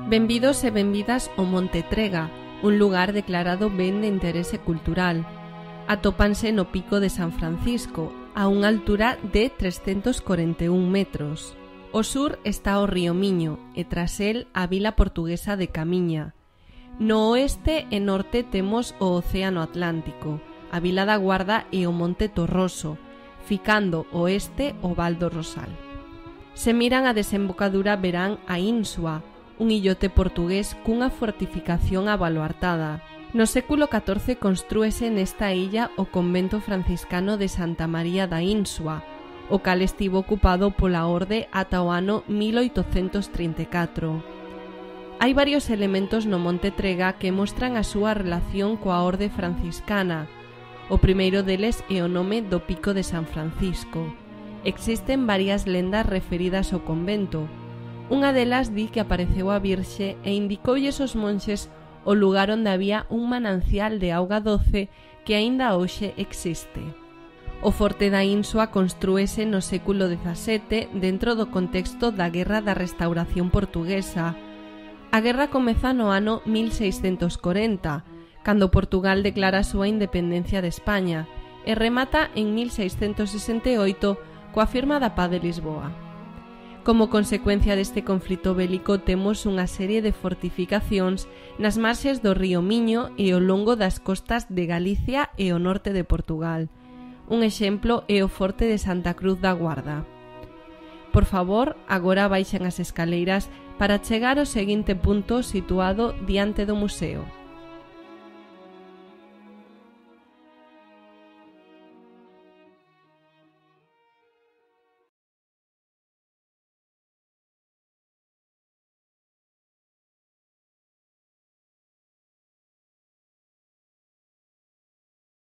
Benvidos e benvidas ao Monte Trega, un lugar declarado ben de interese cultural. Atópanse no pico de San Francisco, a unha altura de 341 metros. Ao sur está o río Miño e tras el a vila portuguesa de Camiña. No oeste e norte temos o Océano Atlántico, a vila da Guarda e o Monte Torroso, ficando ao oeste o Val do Rosal. Se miran a desembocadura verán a Insua, un illote portugués cunha fortificación abaluartada. No século XIV construese nesta illa o convento franciscano de Santa María da Insua, o cal estivo ocupado pola orde ata o ano 1834. Hai varios elementos no Monte Trega que mostran a súa relación coa orde franciscana. O primeiro deles é o nome do Pico de San Francisco. Existen varias lendas referidas ao convento. Unha delas di que apareceu a Virxe e indicoulles aos monxes o lugar onde había un manancial de auga doce que aínda hoxe existe. O Forte da Insua construíse no século XVII dentro do contexto da Guerra da Restauración Portuguesa. A guerra comeza no ano 1640, cando Portugal declara a súa independencia de España, e remata en 1668 coa firma da Paz de Lisboa. Como consecuencia deste conflito bélico temos unha serie de fortificacións nas marxes do río Miño e ao longo das costas de Galicia e o norte de Portugal. Un exemplo é o Forte de Santa Cruz da Guarda. Por favor, agora baixen as escaleiras para chegar ao seguinte punto situado diante do museo.